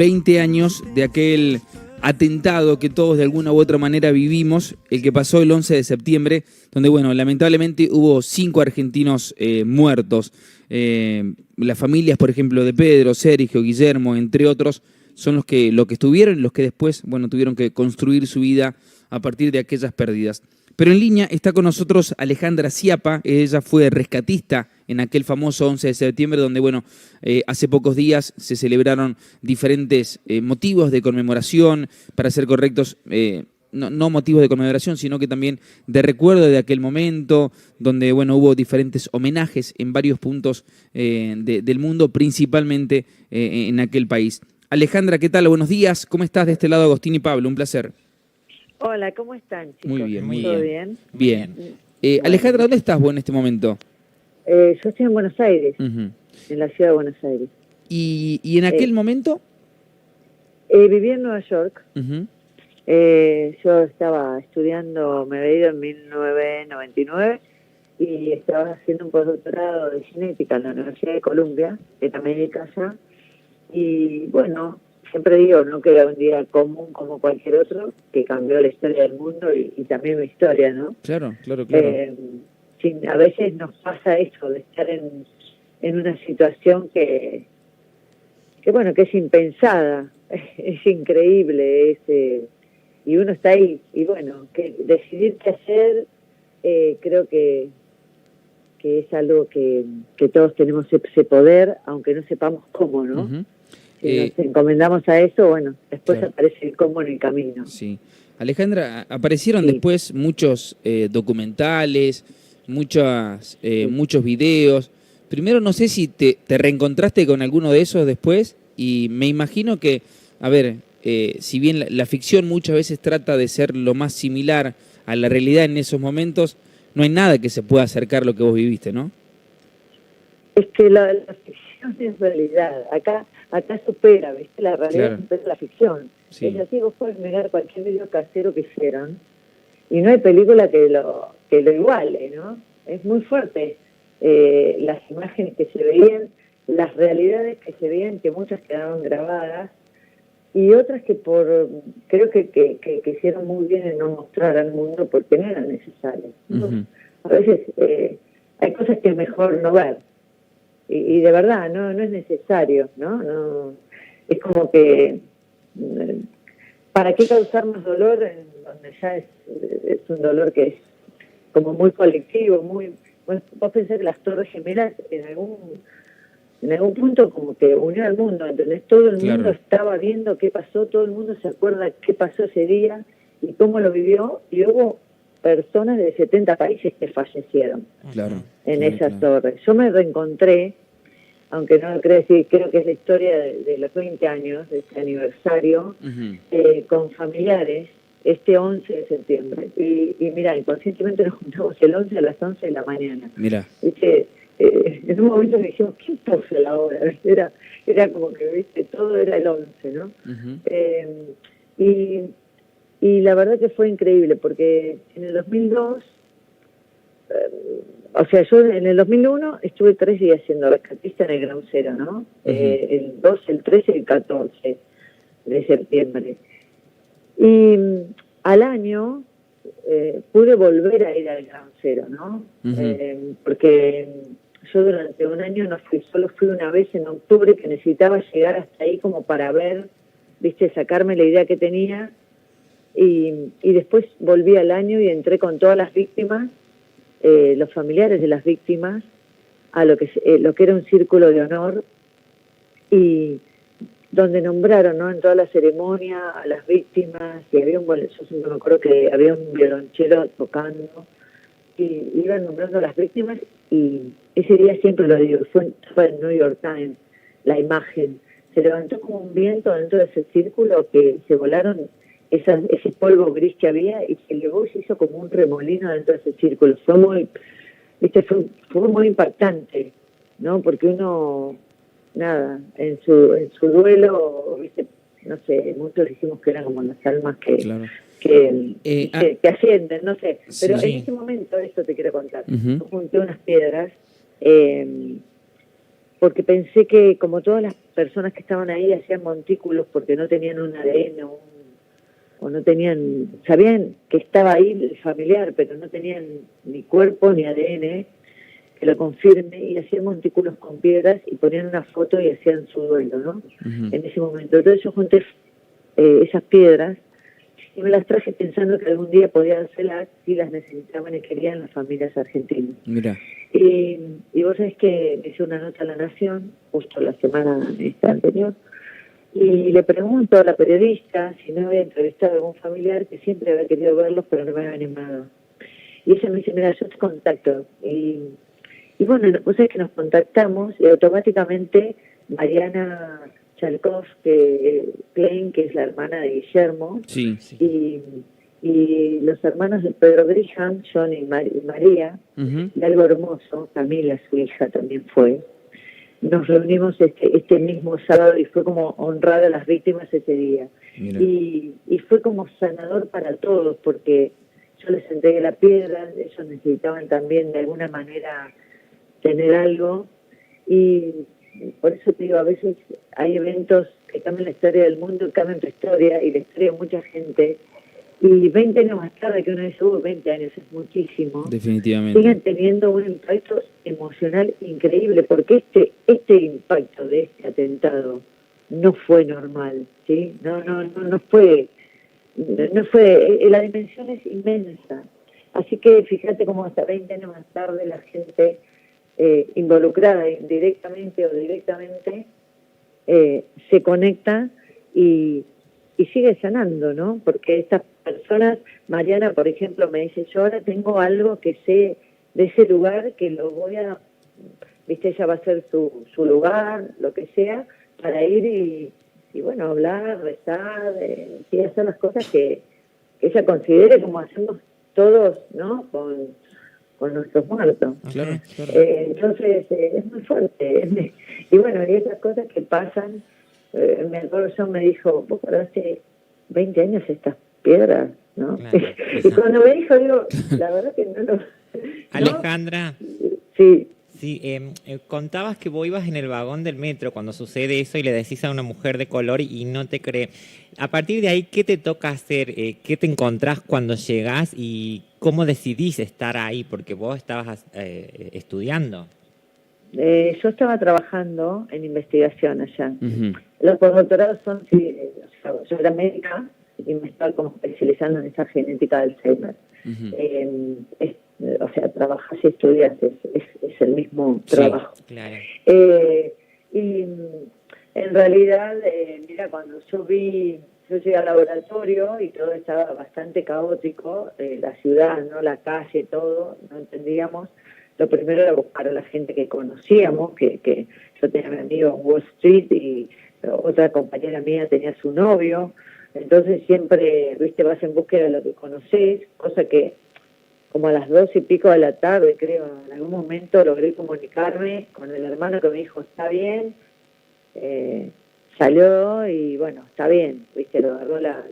20 años de aquel atentado que todos de alguna u otra manera vivimos, el que pasó el 11 de septiembre, donde, bueno, lamentablemente hubo 5 argentinos muertos. Las familias, por ejemplo, de Pedro, Sergio, Guillermo, entre otros, son los que estuvieron, los que después, bueno, tuvieron que construir su vida a partir de aquellas pérdidas. Pero en línea está con nosotros Alejandra Schiappa. Ella fue rescatista en aquel famoso 11 de septiembre, donde, bueno, hace pocos días se celebraron diferentes motivos de conmemoración, para ser correctos, no motivos de conmemoración, sino que también de recuerdo de aquel momento, donde, bueno, hubo diferentes homenajes en varios puntos del mundo, principalmente en aquel país. Alejandra, ¿qué tal? Buenos días. ¿Cómo estás? De este lado, Agustín y Pablo, un placer. Hola, ¿cómo están, chicos? Muy bien, muy ¿Todo bien. bien? Bien. Alejandra, ¿dónde estás vos en este momento? Yo estoy en Buenos Aires, En la ciudad de Buenos Aires. ¿Y en aquel momento? Viví en Nueva York. Uh-huh. Yo estaba estudiando, me había ido en 1999 y estaba haciendo un postdoctorado de genética en la Universidad de Columbia, era mi casa. Y bueno, siempre digo, ¿no?, que era un día común como cualquier otro, que cambió la historia del mundo y también mi historia, ¿no? Claro. A veces nos pasa eso, de estar en una situación que bueno, que es impensada, es increíble, y uno está ahí, y bueno, que decidir qué hacer, creo que es algo que todos tenemos ese poder, aunque no sepamos cómo, ¿no? Uh-huh. Si nos encomendamos a eso, bueno, después claro. aparece el cómo en el camino. Sí. Alejandra, aparecieron después muchos documentales, muchos videos. Primero, no sé si te reencontraste con alguno de esos después, y me imagino que, a ver, si bien la ficción muchas veces trata de ser lo más similar a la realidad en esos momentos, no hay nada que se pueda acercar a lo que vos viviste, ¿no? Es que la ficción es realidad. Acá supera, ¿viste? La realidad, claro, supera la ficción. Sí. Es así, vos podés mirar cualquier video casero que hicieron y no hay película que lo iguale, ¿no? Es muy fuerte las imágenes que se veían, las realidades que se veían, que muchas quedaron grabadas y otras que creo que hicieron muy bien en no mostrar al mundo porque no eran necesarias, ¿no? Uh-huh. A veces hay cosas que es mejor no ver. Y de verdad, no es necesario, ¿no? Es como que, ¿para qué causar más dolor en donde ya es un dolor que es como muy colectivo, muy... Vos pensás que las Torres Gemelas en algún punto como que unió al mundo, ¿entendés? Todo el mundo estaba viendo qué pasó, todo el mundo se acuerda qué pasó ese día y cómo lo vivió, y hubo personas de 70 países que fallecieron en esas torres. Yo me reencontré, aunque no lo creo decir, creo que es la historia de los 20 años, de este aniversario, uh-huh, con familiares, este 11 de septiembre. Y mira, inconscientemente nos juntamos el 11 a las 11 de la mañana. Mira. En un momento me dijimos, ¿quién puso la hora? Era como que, ¿viste? Todo era el 11, ¿no? Uh-huh. Y la verdad que fue increíble, porque en el 2002, o sea, yo en el 2001 estuve 3 días siendo rescatista en el Ground Zero, ¿no? Uh-huh. El 2, el 13 y el 14 de septiembre. Y al año pude volver a ir al Ground Zero, ¿no? Uh-huh. Porque yo durante un año no fui, solo fui una vez en octubre, que necesitaba llegar hasta ahí como para ver, ¿viste? Sacarme la idea que tenía. Y después volví al año y entré con todas las víctimas, los familiares de las víctimas, a lo que era un círculo de honor, y donde nombraron, ¿no?, en toda la ceremonia a las víctimas, y había yo siempre me acuerdo que había un violonchelo tocando, y iban nombrando a las víctimas, y ese día siempre lo digo, fue en New York Times, la imagen, se levantó como un viento dentro de ese círculo, que se volaron ese polvo gris que había, y se elevó y se hizo como un remolino dentro de ese círculo. Fue muy impactante, ¿no? Porque uno, nada, en su duelo, ¿viste? No sé, muchos dijimos que eran como las almas que ascienden, no sé. Pero en ese momento, esto te quiero contar, uh-huh, yo junté unas piedras, porque pensé que, como todas las personas que estaban ahí hacían montículos porque no tenían un ADN o no tenían, sabían que estaba ahí el familiar, pero no tenían ni cuerpo ni ADN que lo confirme, y hacían montículos con piedras y ponían una foto y hacían su duelo, ¿no? En ese momento. Entonces yo junté esas piedras y me las traje pensando que algún día podía dárselas si las necesitaban y querían las familias argentinas. Mira. Y vos sabés que hice una nota a La Nación, justo la semana anterior, y le pregunto a la periodista si no había entrevistado a algún familiar que siempre había querido verlos, pero no me había animado. Y ella me dice, mira, yo te contacto. Y bueno, vos sabés que nos contactamos y automáticamente Mariana Chalkov, Klein, que es la hermana de Guillermo, Sí. y los hermanos de Pedro Grisham, John y María, y algo hermoso, Camila, su hija, también fue. Nos reunimos este mismo sábado y fue como honrar a las víctimas ese día. Y fue como sanador para todos, porque yo les entregué la piedra, ellos necesitaban también de alguna manera tener algo, y por eso te digo, a veces hay eventos que cambian la historia del mundo, cambian tu historia y la historia de mucha gente, y 20 años más tarde, que uno dice, 20 años es muchísimo, definitivamente, siguen teniendo un impacto emocional increíble, porque este impacto de este atentado no fue normal, ¿sí? No fue, la dimensión es inmensa, así que fíjate cómo hasta 20 años más tarde la gente involucrada indirectamente o directamente se conecta y sigue sanando, ¿no? Porque estas personas, Mariana, por ejemplo, me dice, yo ahora tengo algo que sé de ese lugar que lo voy a, viste, ella va a ser su lugar, lo que sea, para ir y bueno, hablar, rezar, y hacer las cosas que ella considere como hacemos todos, ¿no? Con nuestros muertos. Claro. Entonces, es muy fuerte. Y bueno, y esas cosas que pasan, me acuerdo, John me dijo, vos hace 20 años estas piedras, ¿no? Claro, y cuando me dijo, digo, la verdad que no lo... Alejandra. Sí. Sí, contabas que vos ibas en el vagón del metro cuando sucede eso y le decís a una mujer de color y no te cree. A partir de ahí, ¿qué te toca hacer? ¿Qué te encontrás cuando llegás y cómo decidís estar ahí? Porque vos estabas estudiando. Yo estaba trabajando en investigación allá. Los postdoctorados son, yo era médica y me estaba como especializando en esa genética del Alzheimer. O sea, trabajas y estudias, es el mismo trabajo. Claro. Y en realidad, mira, cuando yo llegué al laboratorio y todo estaba bastante caótico, la ciudad, no, la calle, todo, no entendíamos. Lo primero era buscar a la gente que conocíamos, que yo tenía a mi amigo en Wall Street y otra compañera mía tenía su novio. Entonces siempre, viste, vas en búsqueda de lo que conocés, cosa que como a las 2:00 de la tarde, creo, en algún momento logré comunicarme con el hermano que me dijo, está bien, salió y bueno, está bien, viste, lo agarró la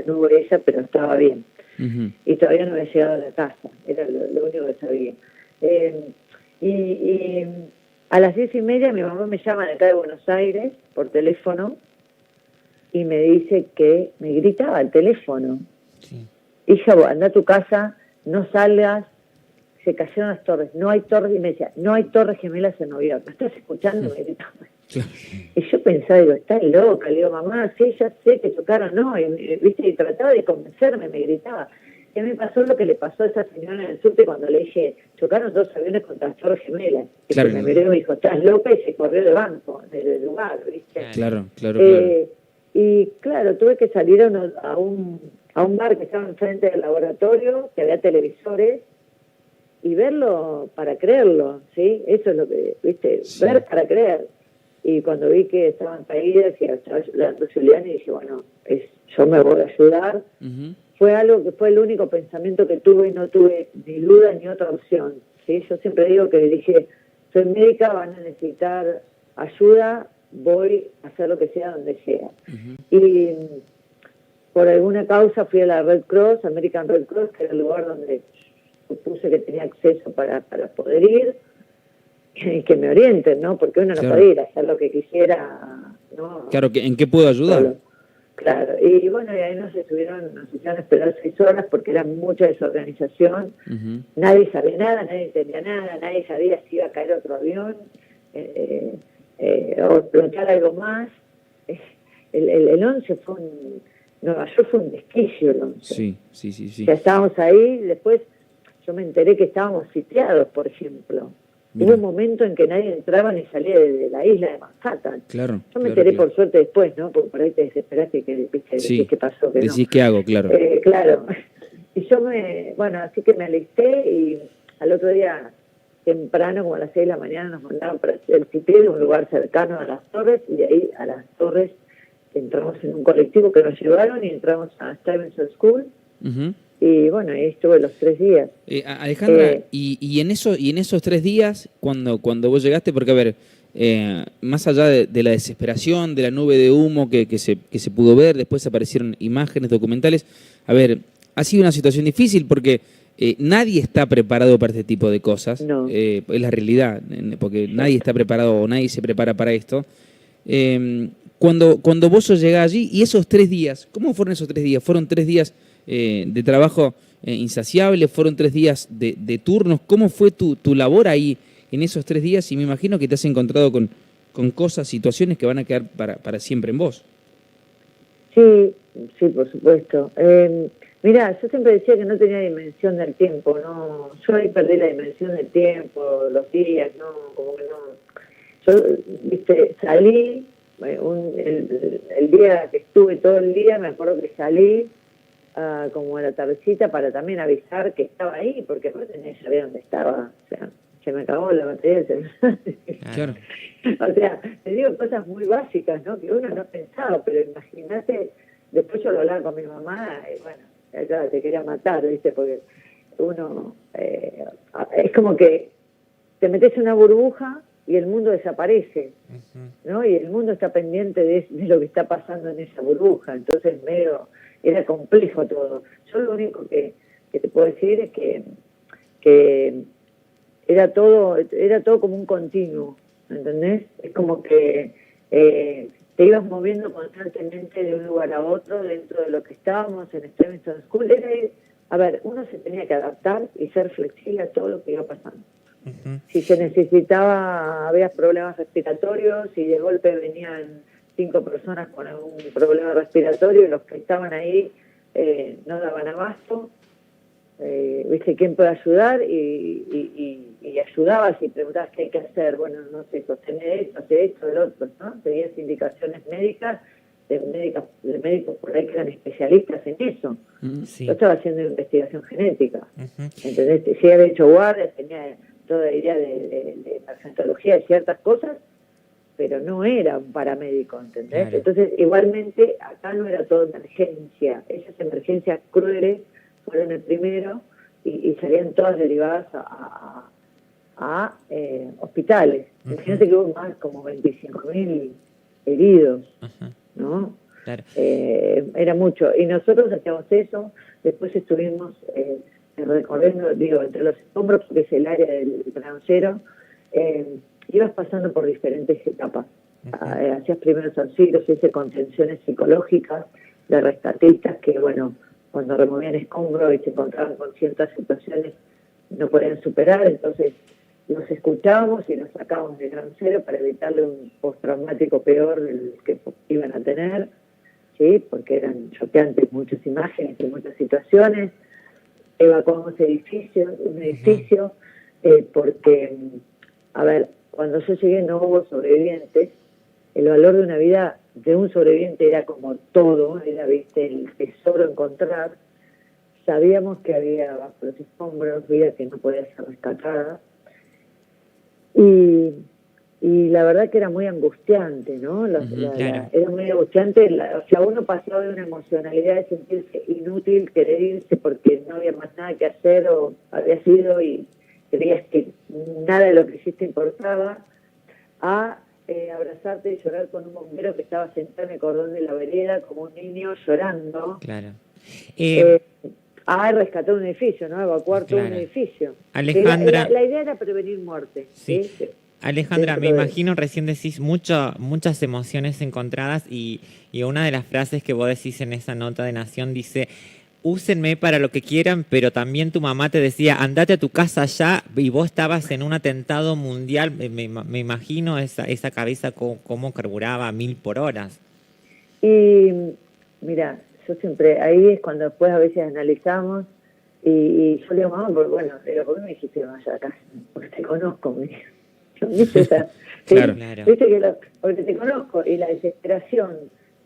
nube esa, pero estaba bien. Y todavía no había llegado a la casa, era lo único que sabía. Y a las 10:30 mi mamá me llama de acá de Buenos Aires por teléfono y me dice que me gritaba al teléfono. Sí. Hija, anda a tu casa, no salgas, se cayeron las torres, no hay torres, y me decía, no hay torres gemelas en Nueva York, ¿me estás escuchando? Me gritaba. Y yo pensaba, digo, estás loca, le digo, mamá, sí, ya sé que chocaron, no, y trataba de convencerme, me gritaba. Y a mí me pasó lo que le pasó a esa señora en el subte cuando le dije, chocaron 2 aviones contra las torres gemelas. Y me miró y me dijo, estás loca, y se corrió de banco, del lugar, ¿viste? Claro. Y claro, tuve que salir a un bar que estaba enfrente del laboratorio, que había televisores, y verlo para creerlo, ¿sí? Eso es lo que, ¿viste? Sí. Ver para creer. Y cuando vi que estaban caídas y estaba ayudando a Julián, y dije, bueno, yo me voy a ayudar. Fue algo que fue el único pensamiento que tuve, y no tuve ni duda ni otra opción, ¿sí? Yo siempre digo que dije, soy médica, van a necesitar ayuda, voy a hacer lo que sea donde sea. Y por alguna causa fui a la Red Cross, American Red Cross, que era el lugar donde supuse que tenía acceso para poder ir. que me orienten, ¿no? Porque uno no Claro. puede ir a hacer lo que quisiera, ¿no? Claro, ¿en qué puedo ayudar? Solo. Claro, y bueno, y ahí nos hicieron esperar 6 horas porque era mucha desorganización, Ujú. nadie sabía nada, nadie entendía nada, nadie sabía si iba a caer otro avión, o explotar algo más. El 11 fue Nueva York fue un desquicio el 11. Sí. Ya estábamos ahí, después yo me enteré que estábamos sitiados, por ejemplo. Mira. Hubo un momento en que nadie entraba ni salía de la isla de Manhattan. Claro. Yo me claro, enteré claro. por suerte después, ¿no? Porque por ahí te desesperaste que viste Sí. qué pasó, que Decís no. qué hago, claro. Claro. Y yo bueno, así que me alisté y al otro día temprano, como a las 6 de la mañana, nos mandaron para el Cipri, de un lugar cercano a las Torres, y de ahí a las Torres entramos en un colectivo que nos llevaron y entramos a Stevenson School. Ujú. Y bueno, ahí estuve los 3 días. Alejandra, y en esos 3 días, cuando vos llegaste, porque a ver, más allá de la desesperación, de la nube de humo que se pudo ver, después aparecieron imágenes, documentales, a ver, ha sido una situación difícil porque nadie está preparado para este tipo de cosas, No. es la realidad, porque nadie está preparado o nadie se prepara para esto. Cuando vos llegás allí, y esos 3 días, ¿cómo fueron esos 3 días? ¿Fueron 3 días de trabajo insaciable? ¿Fueron 3 días de turnos? ¿Cómo fue tu labor ahí en esos 3 días? Y me imagino que te has encontrado con cosas, situaciones que van a quedar para siempre en vos. Sí, por supuesto. Mirá, yo siempre decía que no tenía dimensión del tiempo, ¿no? Yo ahí perdí la dimensión del tiempo, los días, ¿no? Como que no. Yo, viste, salí, el día que estuve todo el día, me acuerdo que salí como a la tardecita para también avisar que estaba ahí, porque no tenía que saber dónde estaba. O sea, se me acabó la batería del celular. Claro. O sea, te digo cosas muy básicas, ¿no? Que uno no pensaba, pero imagínate, después yo lo hablaba con mi mamá, y bueno, ella te quería matar, ¿viste? Porque uno, es como que te metes en una burbuja y el mundo desaparece, ¿no? Y el mundo está pendiente de lo que está pasando en esa burbuja, entonces era complejo todo. Yo lo único que te puedo decir es que era todo como un continuo, ¿entendés? Es como que te ibas moviendo constantemente de un lugar a otro dentro de lo que estábamos en Stevenson School. Uno se tenía que adaptar y ser flexible a todo lo que iba pasando. Si se necesitaba, había problemas respiratorios, y de golpe venían 5 personas con algún problema respiratorio y los que estaban ahí no daban abasto, viste quién puede ayudar y ayudabas y preguntabas qué hay que hacer. Bueno, no sé, sostener esto, hacer esto, el otro, ¿no? Tenías indicaciones médicas de médicos por ahí que eran especialistas en eso. Sí. Yo estaba haciendo investigación genética, ¿entendés? Sí, había hecho guardias, tenía toda idea de parasitología, de ciertas cosas, pero no era un paramédico, ¿entendés? Claro. Entonces, igualmente, acá no era todo emergencia. Esas emergencias crueles fueron el primero y salían todas derivadas a hospitales. Imagínate que hubo más como 25.000 heridos, ¿no? Claro. Era mucho. Y nosotros hacíamos eso, después estuvimos recorriendo, entre los escombros, porque es el área del granjero, ibas pasando por diferentes etapas. Hacías primeros auxilios, hice contenciones psicológicas de rescatistas que, bueno, cuando removían escombros y se encontraban con ciertas situaciones no podían superar, entonces los escuchábamos y los sacábamos del granjero para evitarle un postraumático peor del que iban a tener, ¿sí? Porque eran choqueantes muchas imágenes y muchas situaciones. Evacuamos un edificio, porque, cuando yo llegué no hubo sobrevivientes. El valor de una vida de un sobreviviente era como todo, era, viste, el tesoro encontrar. Sabíamos que había bajo los escombros vida que no podía ser rescatada. Y la verdad que era muy angustiante, ¿no? Claro. Era muy angustiante. Uno pasaba de una emocionalidad de sentirse inútil, querer irse porque no había más nada que hacer o había sido y creías que nada de lo que hiciste importaba, a abrazarte y llorar con un bombero que estaba sentado en el cordón de la vereda como un niño llorando. Claro. A rescatar un edificio, ¿no? Evacuar todo un Claro. edificio. Alejandra. La idea era prevenir muerte. Sí. ¿Sí? Alejandra, me imagino, recién decís muchas emociones encontradas y una de las frases que vos decís en esa nota de Nación dice: úsenme para lo que quieran, pero también tu mamá te decía, andate a tu casa ya, y vos estabas en un atentado mundial. Me imagino esa cabeza cómo carburaba a 1000 por hora. Y mira, yo siempre, ahí es cuando después a veces analizamos y yo le digo, mamá, ¿por qué me dijiste vaya acá? Porque te conozco, me dijo. ¿Viste? O sea, claro. ¿viste porque te conozco y la desesperación,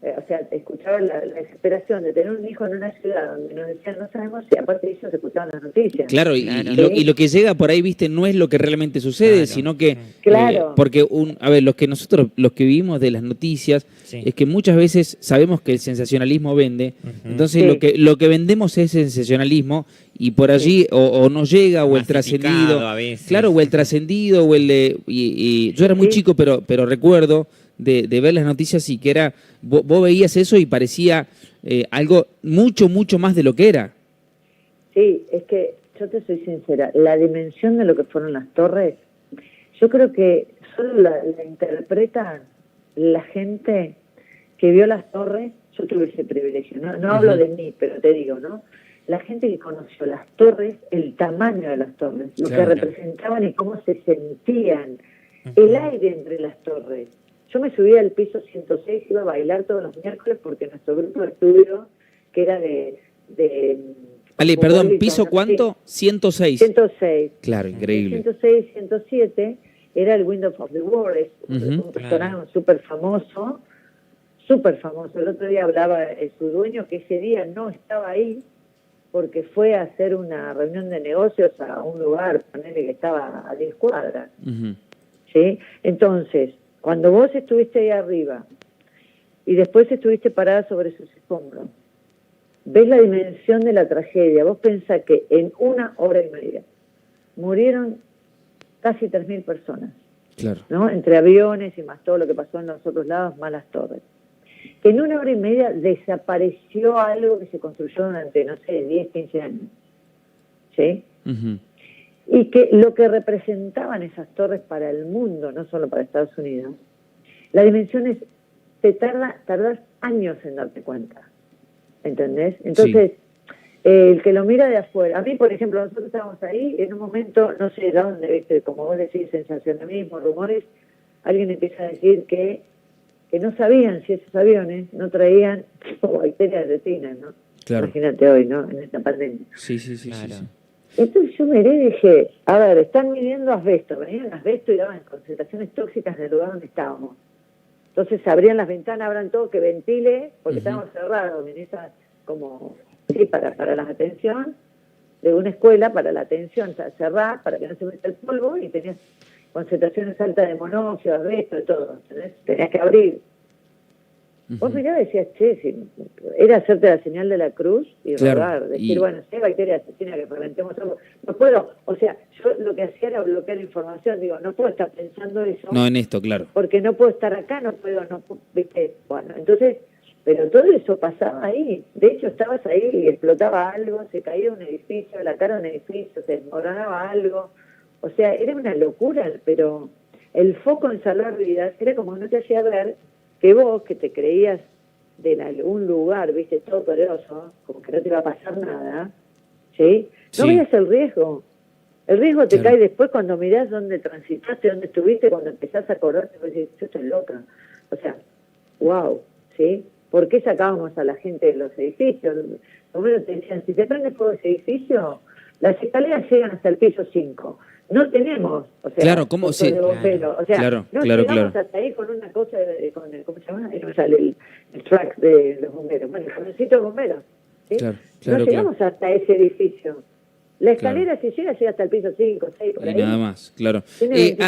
o sea, escuchaba la desesperación de tener un hijo en una ciudad donde nos decían no sabemos si aparte de eso se escuchaban las noticias. Claro, y lo que llega por ahí, viste, no es lo que realmente sucede, sino que porque los que vivimos de las noticias es que muchas veces sabemos que el sensacionalismo vende, entonces lo que vendemos es sensacionalismo y por allí o nos llega o el trascendido, claro, o el trascendido o el de y yo era muy chico, pero recuerdo de ver las noticias y que era vos veías eso y parecía algo mucho más de lo que era. Sí, es que yo te soy sincera, la dimensión de lo que fueron las torres, yo creo que solo la interpreta la gente que vio las torres. Yo tuve ese privilegio, no hablo de mí, pero te digo, ¿no? La gente que conoció las torres, el tamaño de las torres, lo que representaban y cómo se sentían, el aire entre las torres. Yo me subía al piso 106, iba a bailar todos los miércoles porque nuestro grupo de estudio, que era de Ale, perdón, ¿piso cuánto? 106. 106. Claro, increíble. 106, 107 era el Windows of the World, es un restaurante súper famoso. El otro día hablaba su dueño que ese día no estaba ahí porque fue a hacer una reunión de negocios a un lugar, ponele que estaba a 10 cuadras. ¿Sí? Entonces, cuando vos estuviste ahí arriba y después estuviste parada sobre sus escombros, ves la dimensión de la tragedia. Vos pensás que en 1 hora y media murieron casi 3.000 personas, ¿no? Entre aviones y más todo lo que pasó en los otros lados, más las torres. En 1 hora y media desapareció algo que se construyó durante, no sé, 10, 15 años. ¿Sí? Y que lo que representaban esas torres para el mundo, no solo para Estados Unidos, la dimensión es, tardás años en darte cuenta. ¿Entendés? Entonces, el que lo mira de afuera, a mí, por ejemplo, nosotros estábamos ahí, en un momento, no sé de dónde, ¿viste? Como vos decís, sensacionalismo, rumores, alguien empieza a decir que no sabían si esos aviones no traían bacterias de retina, ¿no? Claro. Imagínate hoy, ¿no? En esta pandemia. Sí. Entonces yo miré y dije, a ver, están midiendo asbesto, venían asbesto y daban concentraciones tóxicas del lugar donde estábamos. Entonces abrían las ventanas, abran todo, que ventile, porque estábamos cerrados en esa, como, sí, para la atención de una escuela, para la atención, cerrar, para que no se meta el polvo, y tenías concentraciones altas de monóxido, asbesto, de todo, ¿entendés? Tenías que abrir. Vos mirabas y decías, era hacerte la señal de la cruz y rogar, decir, bueno, si hay bacterias asesinas que preventemos algo. No puedo, o sea, yo lo que hacía era bloquear información, digo, no puedo estar pensando eso. No, en esto, claro. Porque no puedo estar acá, ¿viste? Bueno, entonces, pero todo eso pasaba ahí. De hecho, estabas ahí y explotaba algo, se caía un edificio, la cara de un edificio, se desmoronaba algo. O sea, era una locura, pero el foco en salvar vidas era como no te hacía ver que vos, que te creías de algún lugar, viste, todo poderoso, como que no te iba a pasar nada, ¿sí? No veías el riesgo. El riesgo te cae después cuando mirás dónde transitaste, dónde estuviste, cuando empezás a acordarte, vos decís, yo estoy loca. O sea, wow, ¿sí? ¿Por qué sacábamos a la gente de los edificios? Lo menos te decían, si te prende fuego ese edificio, las escaleras llegan hasta el piso 5. No tenemos, o sea, claro, ¿cómo? Sí. De bombero. O sea, no llegamos hasta ahí con una cosa, con el, ¿cómo se llama? Ahí no sale el track de los bomberos. Bueno, el camioncito de bomberos. ¿Sí? No llegamos hasta ese edificio. La escalera, si llega hasta el piso 5, 6, por ahí. Y nada más, claro.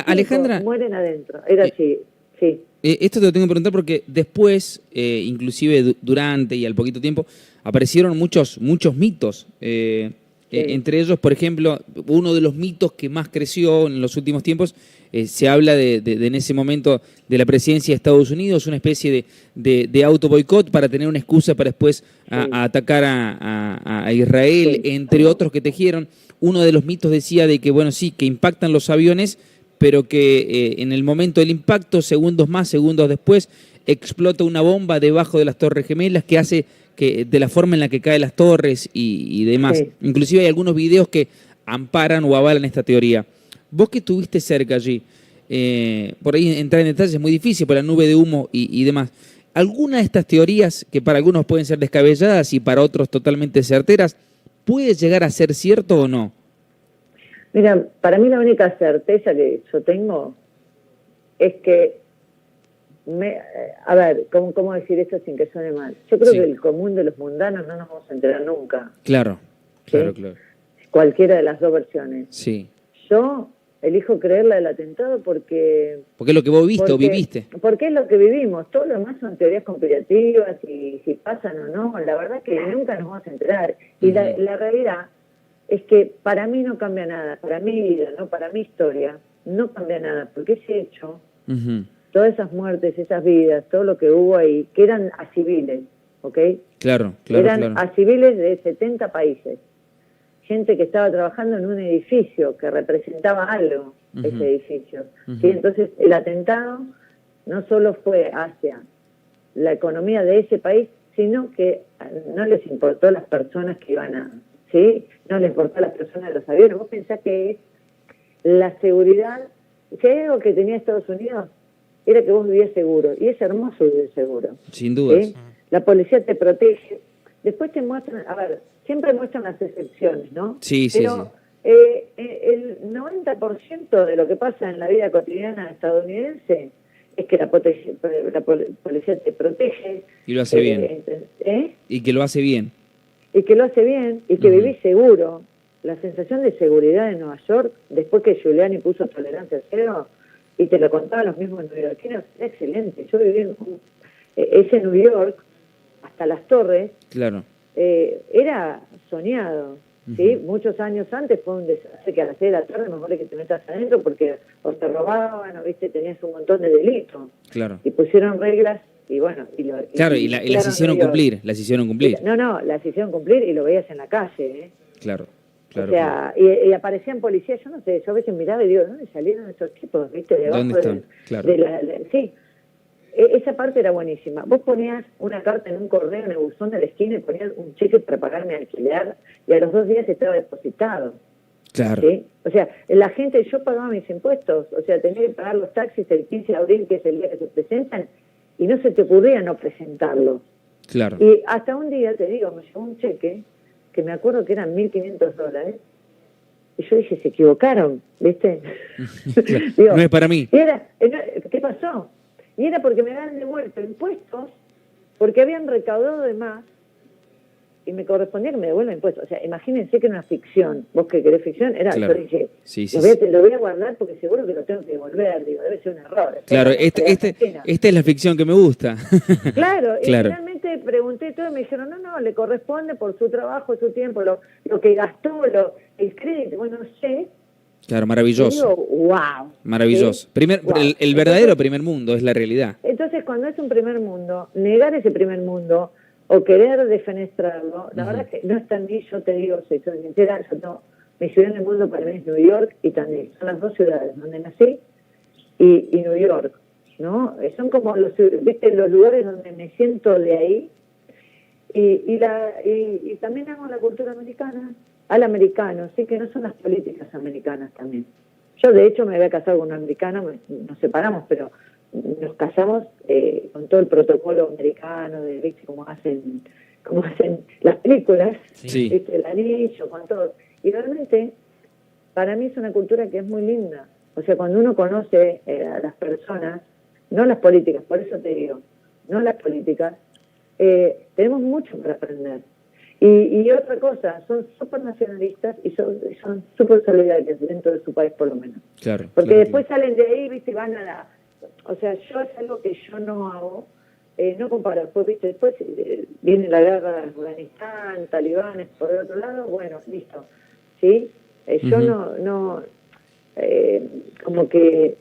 Alejandra, mueren adentro. Era así, sí. Esto te lo tengo que preguntar porque después, inclusive durante y al poquito tiempo, aparecieron muchos mitos. Entre ellos, por ejemplo, uno de los mitos que más creció en los últimos tiempos, se habla de en ese momento de la presidencia de Estados Unidos, una especie de auto-boicot para tener una excusa para después a atacar a Israel, entre otros que tejieron. Uno de los mitos decía de que, bueno, sí, que impactan los aviones, pero que en el momento del impacto, segundos más, segundos después, explota una bomba debajo de las Torres Gemelas que hace que de la forma en la que caen las torres y demás. Sí. Inclusive hay algunos videos que amparan o avalan esta teoría. Vos que estuviste cerca allí, por ahí entrar en detalles es muy difícil por la nube de humo y demás. ¿Alguna de estas teorías, que para algunos pueden ser descabelladas y para otros totalmente certeras, puede llegar a ser cierto o no? Mira, para mí la única certeza que yo tengo es que, a ver, ¿cómo decir esto sin que suene mal? Yo creo Sí. que el común de los mundanos no nos vamos a enterar nunca. Claro, ¿Sí? claro. Cualquiera de las dos versiones. Sí. Yo elijo creer la del atentado porque es lo que vos viste o viviste. Porque es lo que vivimos. Todo lo demás son teorías conspirativas y si pasan o no. La verdad que nunca nos vamos a enterar. Y la realidad es que para mí no cambia nada. Para mi vida, no para mi historia, no cambia nada. Porque ese hecho, todas esas muertes, esas vidas, todo lo que hubo ahí, que eran a civiles, ¿ok? Claro. Eran a civiles de 70 países. Gente que estaba trabajando en un edificio que representaba algo, ese edificio. ¿Sí? Entonces, el atentado no solo fue hacia la economía de ese país, sino que no les importó las personas que iban a... ¿sí? No les importó las personas de los aviones. Vos pensás que es la seguridad... Si hay algo que tenía Estados Unidos, era que vos vivías seguro. Y es hermoso vivir seguro. Sin duda. ¿Sí? La policía te protege. Después te muestran... A ver, siempre muestran las excepciones, ¿no? Sí. Pero el 90% de lo que pasa en la vida cotidiana estadounidense es que la policía te protege. Y lo hace bien. Y que lo hace bien. Y que lo hace bien, y que vivís seguro. La sensación de seguridad en Nueva York, después que Giuliani puso tolerancia cero, y te lo contaban los mismos neoyorquinos, era excelente. Yo viví en ese New York, hasta las torres, claro. Era soñado, ¿sí? Muchos años antes fue un desastre que a las 6 de la tarde mejor es que te metas adentro porque o te robaban o viste tenías un montón de delitos. Claro. Y pusieron reglas y bueno. Y las hicieron cumplir, las hicieron cumplir. No, las hicieron cumplir y lo veías en la calle, ¿eh? Claro. O sea, y aparecían policías, yo no sé, yo a veces miraba y digo, ¿dónde salieron estos tipos? ¿Viste? Debajo ¿dónde están? Claro. Sí. Esa parte era buenísima. Vos ponías una carta en un correo en el buzón de la esquina y ponías un cheque para pagarme alquiler y a los 2 días estaba depositado. Claro. ¿Sí? O sea, la gente, yo pagaba mis impuestos, o sea, tenía que pagar los taxis el 15 de abril, que es el día que se presentan, y no se te ocurría no presentarlos. Claro. Y hasta un día, te digo, me llegó un cheque, que me acuerdo que eran $1.500, y yo dije, se equivocaron, ¿viste? Claro. Digo, no es para mí. Y era, ¿qué pasó? Y era porque me habían devuelto impuestos, porque habían recaudado de más, y me correspondía que me devuelvan impuestos. O sea, imagínense que era una ficción. Vos que querés ficción, era, claro. Yo dije, sí. Lo voy a guardar porque seguro que lo tengo que devolver, digo, debe ser un error. Claro, esta es la ficción que me gusta. Claro, y finalmente pregunté todo y me dijeron, no, le corresponde por su trabajo, su tiempo, lo que gastó, el crédito, bueno, no sé. Claro, maravilloso. Digo, wow. Maravilloso. ¿Sí? El verdadero primer mundo es la realidad. Entonces, cuando es un primer mundo, negar ese primer mundo o querer defenestrarlo, la verdad que no está en mí, yo te digo, soy sincera, mi ciudad en el mundo para mí es New York y Tandil. Son las dos ciudades donde nací y New York, ¿no? Son como los lugares donde me siento de ahí y también amo la cultura americana, al americano, sí, que no son las políticas americanas también. Yo, de hecho, me había casado con un americano, nos separamos, pero nos casamos con todo el protocolo americano, de ¿viste? Como hacen las películas, sí. ¿viste? El anillo, con todo. Y realmente, para mí es una cultura que es muy linda. O sea, cuando uno conoce a las personas, no las políticas, por eso te digo, no las políticas, tenemos mucho para aprender. Y otra cosa, son súper nacionalistas y son súper solidarios dentro de su país, por lo menos. Claro. Porque después salen de ahí, ¿viste? Y van a la... O sea, yo es algo que yo no hago, no comparo. Después, ¿viste? Después viene la guerra de Afganistán, talibanes, por el otro lado, bueno, listo. ¿Sí? Yo no como que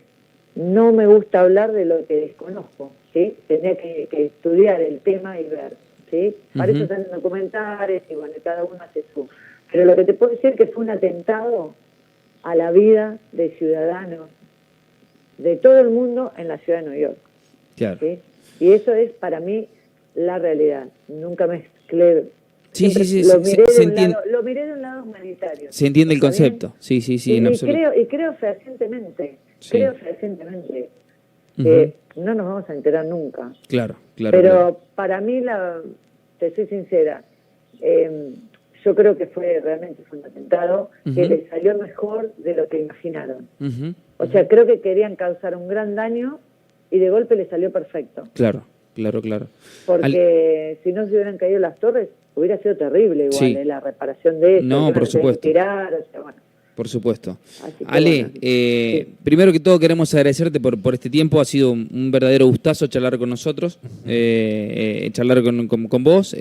no me gusta hablar de lo que desconozco, ¿sí? Tendría que estudiar el tema y ver, ¿sí? Para eso salen documentales y bueno, cada uno hace su... Pero lo que te puedo decir es que fue un atentado a la vida de ciudadanos de todo el mundo en la ciudad de Nueva York. Claro. ¿Sí? Y eso es para mí la realidad. Nunca mezclé. Sí, sí, sí, Lo miré de un lado humanitario. Se entiende el ¿Está bien? concepto. Sí, sí, sí, en absoluto. Creo fehacientemente, Sí. que no nos vamos a enterar nunca. Claro, claro. Pero claro. para mí, te soy sincera, yo creo que realmente fue un atentado que le salió mejor de lo que imaginaron. O sea, creo que querían causar un gran daño y de golpe le salió perfecto. Claro, claro, claro. Porque si no se hubieran caído las torres, hubiera sido terrible igual, Sí. la reparación de eso. No, por supuesto. Tirar, o sea, bueno. Por supuesto. Así que Ale, bueno, sí. primero que todo queremos agradecerte por este tiempo. Ha sido un verdadero gustazo charlar con nosotros, charlar con vos,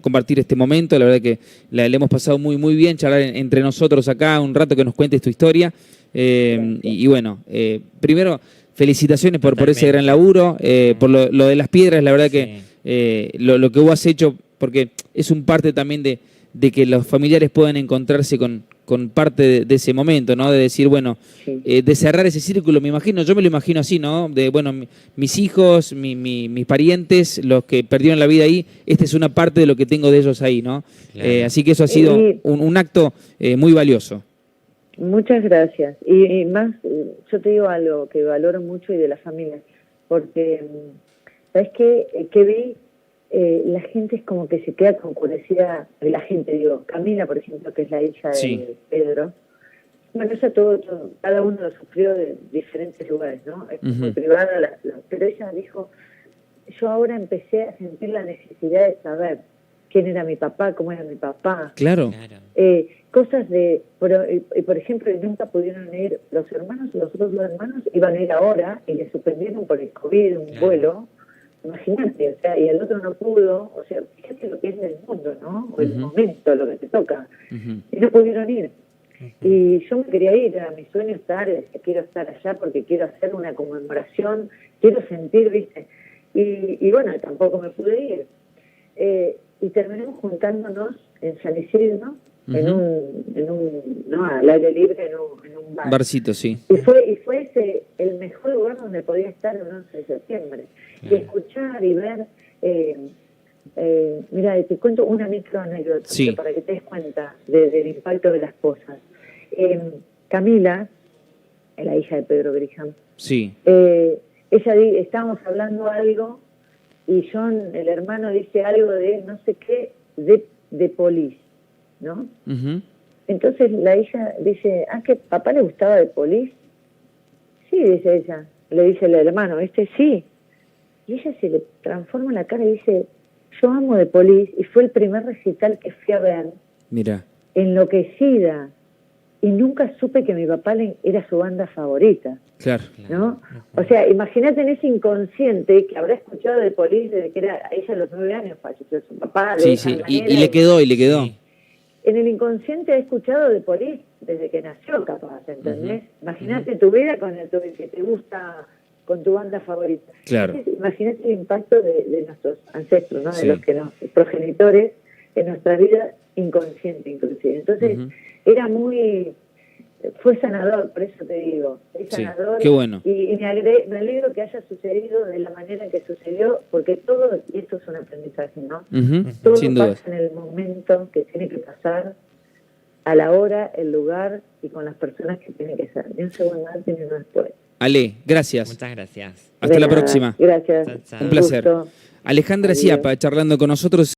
compartir este momento. La verdad que le hemos pasado muy, muy bien, charlar entre nosotros acá, un rato que nos cuentes tu historia. Y bueno, primero, felicitaciones por ese gran laburo, por lo de las piedras. La verdad que lo que vos has hecho, porque es un parte también de que los familiares puedan encontrarse con parte de ese momento, ¿no? De decir, bueno, de cerrar ese círculo, me imagino, yo me lo imagino así, ¿no? De, bueno, mis hijos, mis parientes, los que perdieron la vida ahí, esta es una parte de lo que tengo de ellos ahí, ¿no? Claro. Así que eso ha sido un acto muy valioso. Muchas gracias. Y más, yo te digo algo que valoro mucho y de la familia, porque, ¿sabes qué? Que vi... la gente es como que se queda con curiosidad, la gente, digo, Camila, por ejemplo, que es la hija de Pedro, bueno, ella todo, cada uno lo sufrió de diferentes lugares, ¿no? Es muy privada, pero ella dijo, yo ahora empecé a sentir la necesidad de saber quién era mi papá, cómo era mi papá. Claro. Cosas por ejemplo, nunca pudieron ir, los otros dos hermanos iban a ir ahora y le suspendieron por el COVID un vuelo. Imagínate, o sea, y el otro no pudo, o sea, fíjate lo que es el mundo, ¿no? O el momento, lo que te toca. Y no pudieron ir. Y yo me quería ir, era mi sueño quiero estar allá porque quiero hacer una conmemoración, quiero sentir, ¿viste? Y bueno, tampoco me pude ir. Y terminamos juntándonos en San Isidro, no, al aire libre, en un bar. Barcito, sí. Y fue ese el mejor lugar donde podía estar el 11 de septiembre. Y escuchar y ver, mira, te cuento una micro anécdota para que te des cuenta del impacto de las cosas. Camila, la hija de Pedro Grisham, estábamos hablando algo y John, el hermano, dice algo de no sé qué, de Police, ¿no? Entonces la hija dice, ¿que papá le gustaba de Police? Sí, dice ella. Le dice el hermano, sí. Y ella se le transforma la cara y dice, yo amo de Police, y fue el primer recital que fui a ver. Mira. Enloquecida. Y nunca supe que mi papá era su banda favorita. Claro. ¿No? O sea, imagínate en ese inconsciente que habrá escuchado de Police desde que ella a los 9 años falleció su papá. Sí, y le quedó. Sí. En el inconsciente ha escuchado de Police desde que nació, capaz, ¿entendés? Imagínate tu vida con el que te gusta, con tu banda favorita. Claro. Entonces, imagínate el impacto de nuestros ancestros, ¿no? De los progenitores en nuestra vida inconsciente, inclusive. Entonces, fue sanador, por eso te digo, es sanador. Qué bueno. Y me alegro que haya sucedido de la manera en que sucedió, porque todo, y esto es un aprendizaje, ¿no? Todo Sin duda. pasa en el momento que tiene que pasar, a la hora, el lugar y con las personas que tienen que ser. Ni un segundo antes ni uno después. Ale, gracias. Muchas gracias. Hasta la próxima. Gracias. Chao, chao. Un placer. Gusto. Alejandra Adiós. Schiappa charlando con nosotros.